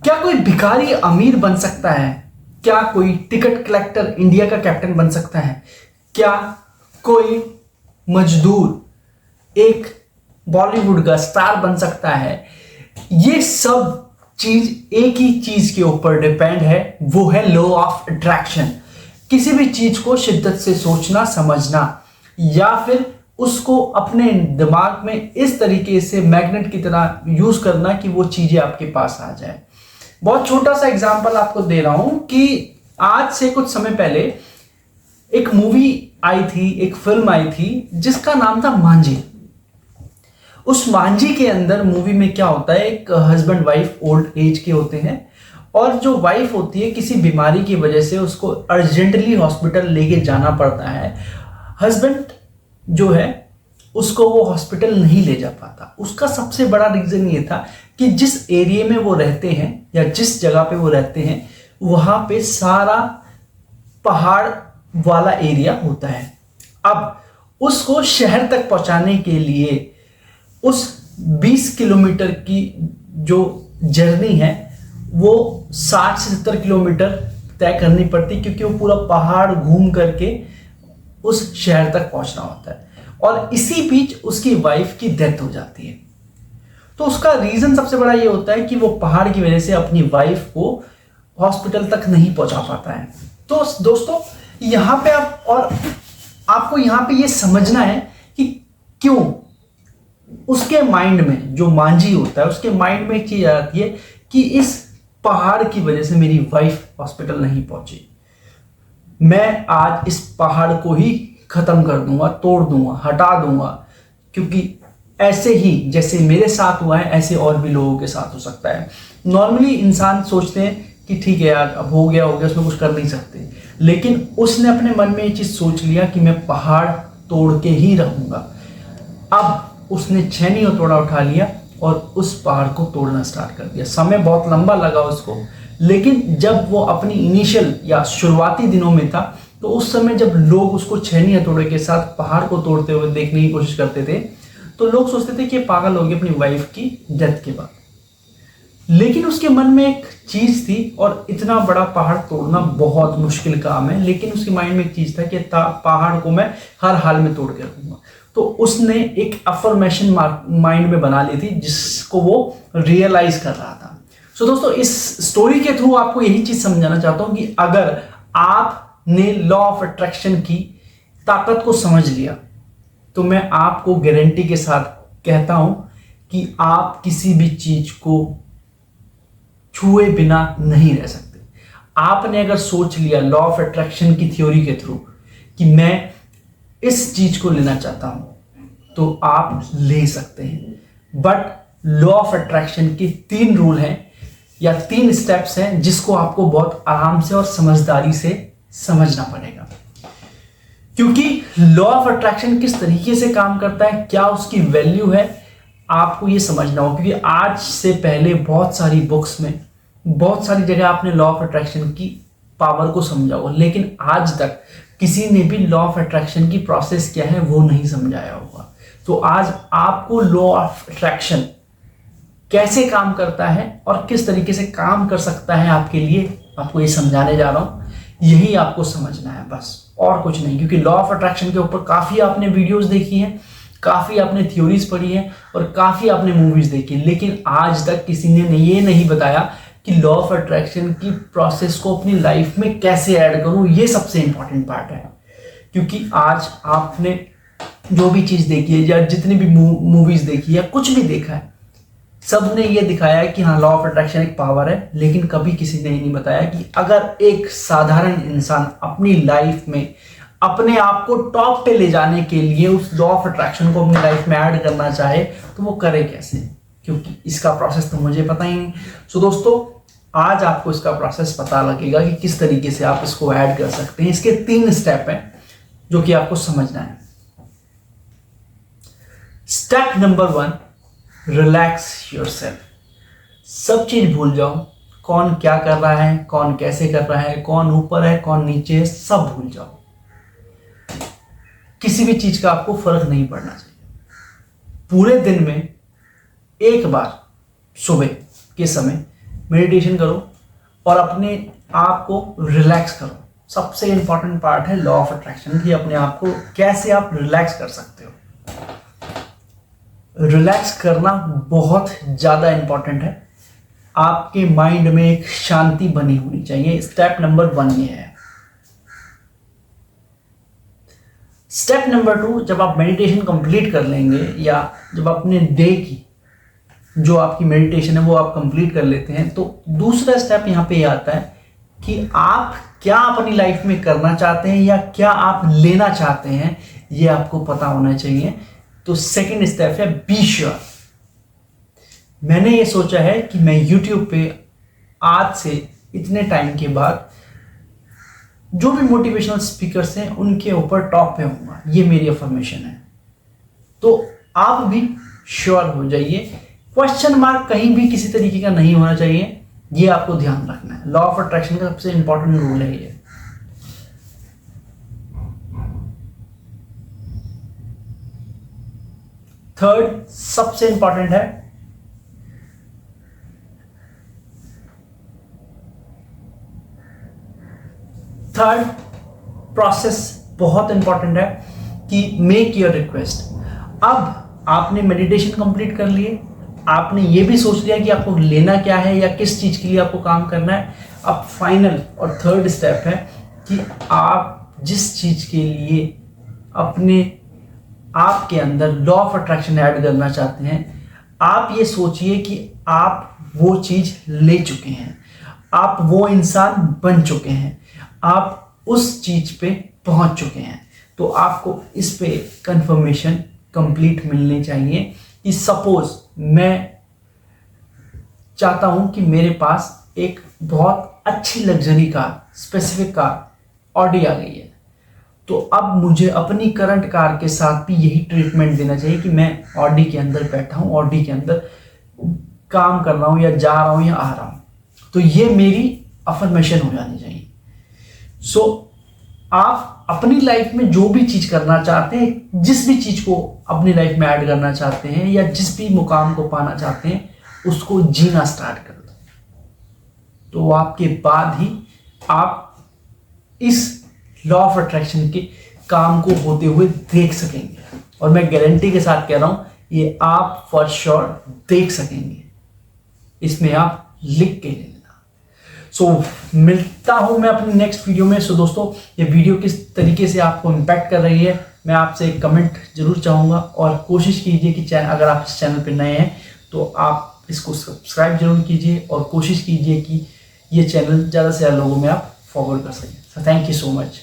क्या कोई भिखारी अमीर बन सकता है? क्या कोई टिकट कलेक्टर इंडिया का कैप्टन बन सकता है? क्या कोई मजदूर एक बॉलीवुड का स्टार बन सकता है? ये सब चीज एक ही चीज के ऊपर डिपेंड है, वो है लॉ ऑफ अट्रैक्शन। किसी भी चीज को शिद्दत से सोचना, समझना, या फिर उसको अपने दिमाग में इस तरीके से मैग्नेट की तरह यूज करना कि वो चीजें आपके पास आ जाए। बहुत छोटा सा एग्जांपल आपको दे रहा हूं कि आज से कुछ समय पहले एक मूवी आई थी, एक फिल्म आई थी जिसका नाम था मांझी। उस मांझी के अंदर मूवी में क्या होता है, एक हस्बैंड वाइफ ओल्ड एज के होते हैं और जो वाइफ होती है किसी बीमारी की वजह से उसको अर्जेंटली हॉस्पिटल लेके जाना पड़ता है। हस्बैंड जो है उसको वो हॉस्पिटल नहीं ले जा पाता। उसका सबसे बड़ा रीजन ये था कि जिस एरिया में वो रहते हैं या जिस जगह पे वो रहते हैं वहां पे सारा पहाड़ वाला एरिया होता है। अब उसको शहर तक पहुंचाने के लिए उस 20 किलोमीटर की जो जर्नी है वो 60 से 70 किलोमीटर तय करनी पड़ती, क्योंकि वो पूरा पहाड़ घूम करके उस शहर तक पहुंचना होता है। और इसी बीच उसकी वाइफ की डेथ हो जाती है। तो उसका रीजन सबसे बड़ा ये होता है कि वो पहाड़ की वजह से अपनी वाइफ को हॉस्पिटल तक नहीं पहुंचा पाता है। तो दोस्तों यहां पे आपको यहां पे ये समझना है कि क्यों उसके माइंड में, जो मांझी होता है उसके माइंड में एक चीज आ जाती है कि इस पहाड़ की वजह से मेरी वाइफ हॉस्पिटल नहीं पहुंची, मैं आज इस पहाड़ को ही खत्म कर दूंगा, तोड़ दूंगा, हटा दूंगा, क्योंकि ऐसे ही जैसे मेरे साथ हुआ है ऐसे और भी लोगों के साथ हो सकता है। नॉर्मली इंसान सोचते हैं कि ठीक है यार, अब हो गया उसमें कुछ कर नहीं सकते, लेकिन उसने अपने मन में ये चीज सोच लिया कि मैं पहाड़ तोड़ के ही रहूंगा। अब उसने छेनी हथौड़ा उठा लिया और उस पहाड़ को तोड़ना स्टार्ट कर दिया। समय बहुत लंबा लगा उसको, लेकिन जब वो अपनी इनिशियल या शुरुआती दिनों में था तो उस समय जब लोग उसको छेनी हथौड़े के साथ पहाड़ को तोड़ते हुए देखने की कोशिश करते थे तो लोग सोचते थे कि ये पागल हो गया अपनी वाइफ की डेथ के बाद। लेकिन उसके मन में एक चीज थी, और इतना बड़ा पहाड़ तोड़ना बहुत मुश्किल काम है, लेकिन उसके माइंड में एक चीज था कि पहाड़ को मैं हर हाल में तोड़ के रखूंगा। तो उसने एक अफर्मेशन माइंड में बना ली थी जिसको वो रियलाइज कर रहा था। सो दोस्तों इस स्टोरी के थ्रू आपको यही चीज समझाना चाहता हूं कि अगर आपने लॉ ऑफ अट्रैक्शन की ताकत को समझ लिया तो मैं आपको गारंटी के साथ कहता हूं कि आप किसी भी चीज को छुए बिना नहीं रह सकते। आपने अगर सोच लिया लॉ ऑफ अट्रैक्शन की थ्योरी के थ्रू कि मैं इस चीज को लेना चाहता हूं तो आप ले सकते हैं। बट लॉ ऑफ अट्रैक्शन के 3 रूल हैं या 3 स्टेप्स हैं जिसको आपको बहुत आराम से और समझदारी से समझना पड़ेगा, क्योंकि लॉ ऑफ अट्रैक्शन किस तरीके से काम करता है, क्या उसकी वैल्यू है, आपको ये समझना होगा। क्योंकि आज से पहले बहुत सारी बुक्स में, बहुत सारी जगह आपने लॉ ऑफ अट्रैक्शन की पावर को समझा होगा, लेकिन आज तक किसी ने भी लॉ ऑफ अट्रैक्शन की प्रोसेस क्या है वो नहीं समझाया होगा। तो आज आपको लॉ ऑफ अट्रैक्शन कैसे काम करता है और किस तरीके से काम कर सकता है आपके लिए, आपको ये समझाने जा रहा हूं। यही आपको समझना है बस, और कुछ नहीं। क्योंकि लॉ ऑफ अट्रैक्शन के ऊपर काफी आपने वीडियोस देखी हैं, काफी आपने थ्योरीज पढ़ी हैं और काफी आपने मूवीज देखी, लेकिन आज तक किसी ने ये नहीं बताया कि लॉ ऑफ अट्रैक्शन की प्रोसेस को अपनी लाइफ में कैसे ऐड करूं। ये सबसे इंपॉर्टेंट पार्ट है, क्योंकि आज आपने जो भी चीज देखी है या जितनी भी मूवीज देखी है, कुछ भी देखा है, सब ने ये दिखाया है कि हाँ लॉ ऑफ अट्रैक्शन एक पावर है, लेकिन कभी किसी ने नहीं बताया कि अगर एक साधारण इंसान अपनी लाइफ में अपने आप को टॉप पे ले जाने के लिए उस लॉ ऑफ अट्रैक्शन को अपनी लाइफ में ऐड करना चाहे तो वो करे कैसे, क्योंकि इसका प्रोसेस तो मुझे पता ही नहीं। सो दोस्तों आज आपको इसका प्रोसेस पता लगेगा कि किस तरीके से आप इसको ऐड कर सकते हैं। इसके 3 स्टेप हैं जो कि आपको समझना है। Step number 1, relax yourself. सब चीज भूल जाओ, कौन क्या कर रहा है, कौन कैसे कर रहा है, कौन ऊपर है, कौन नीचे है, सब भूल जाओ। किसी भी चीज का आपको फर्क नहीं पड़ना चाहिए। पूरे दिन में एक बार सुबह के समय मेडिटेशन करो और अपने आप को रिलैक्स करो। सबसे इंपॉर्टेंट पार्ट है लॉ ऑफ अट्रैक्शन कि अपने आप को कैसे आप रिलैक्स कर सकते हो। रिलैक्स करना बहुत ज़्यादा इंपॉर्टेंट है। आपके माइंड में एक शांति बनी होनी चाहिए। स्टेप नंबर 1 ये है। स्टेप नंबर 2, जब आप मेडिटेशन कंप्लीट कर लेंगे या जब अपने डे की जो आपकी मेडिटेशन है वो आप कंप्लीट कर लेते हैं, तो दूसरा स्टेप यहाँ पे आता है कि आप क्या अपनी लाइफ में करना चाहते हैं या क्या आप लेना चाहते हैं, ये आपको पता होना चाहिए। तो सेकंड स्टेप है बी श्योर। मैंने ये सोचा है कि मैं YouTube पे आज से इतने टाइम के बाद जो भी मोटिवेशनल स्पीकर्स हैं उनके ऊपर टॉप पे होऊंगा, ये मेरी अफर्मेशन है। तो आप भी श्योर हो जाइए। क्वेश्चन मार्क कहीं भी किसी तरीके का नहीं होना चाहिए, ये आपको ध्यान रखना है। लॉ ऑफ अट्रैक्शन का सबसे इंपॉर्टेंट रूल है ये। थर्ड सबसे इंपॉर्टेंट है, थर्ड प्रोसेस बहुत इंपॉर्टेंट है कि मेक योर रिक्वेस्ट। अब आपने मेडिटेशन कंप्लीट कर लिए, आपने ये भी सोच लिया कि आपको लेना क्या है या किस चीज के लिए आपको काम करना है। अब फाइनल और थर्ड स्टेप है कि आप जिस चीज के लिए अपने आप के अंदर लॉ ऑफ अट्रैक्शन ऐड करना चाहते हैं, आप ये सोचिए कि आप वो चीज ले चुके हैं, आप वो इंसान बन चुके हैं, आप उस चीज पे पहुंच चुके हैं। तो आपको इस पे कंफर्मेशन कंप्लीट मिलनी चाहिए कि सपोज मैं चाहता हूं कि मेरे पास एक बहुत अच्छी luxury car, specific car Audi आ गई है, तो अब मुझे अपनी करंट कार के साथ भी यही ट्रीटमेंट देना चाहिए कि मैं ऑडी के अंदर बैठा हूं, ऑडी के अंदर काम कर रहा हूं या जा रहा हूं या आ रहा हूं। तो ये मेरी अफर्मेशन हो जानी चाहिए। सो आप अपनी लाइफ में जो भी चीज करना चाहते हैं, जिस भी चीज को अपनी लाइफ में ऐड करना चाहते हैं या जिस भी मुकाम को पाना चाहते हैं, उसको जीना स्टार्ट कर दो। तो आपके बाद ही आप इस लॉ ऑफ अट्रैक्शन के काम को होते हुए देख सकेंगे। और मैं गारंटी के साथ कह रहा हूं, ये आप फॉर श्योर देख सकेंगे। इसमें आप लिख के लेना। सो मिलता हूं मैं अपनी नेक्स्ट वीडियो में। सो दोस्तों, ये वीडियो किस तरीके से आपको इम्पैक्ट कर रही है, मैं आपसे एक कमेंट जरूर चाहूंगा। और कोशिश कीजिए कि अगर आप इस चैनल पर नए हैं तो आप इसको सब्सक्राइब जरूर कीजिए और कोशिश कीजिए कि ये चैनल ज़्यादा से ज़्यादा लोगों में आप फॉरवर्ड कर सकें। So thank you so much.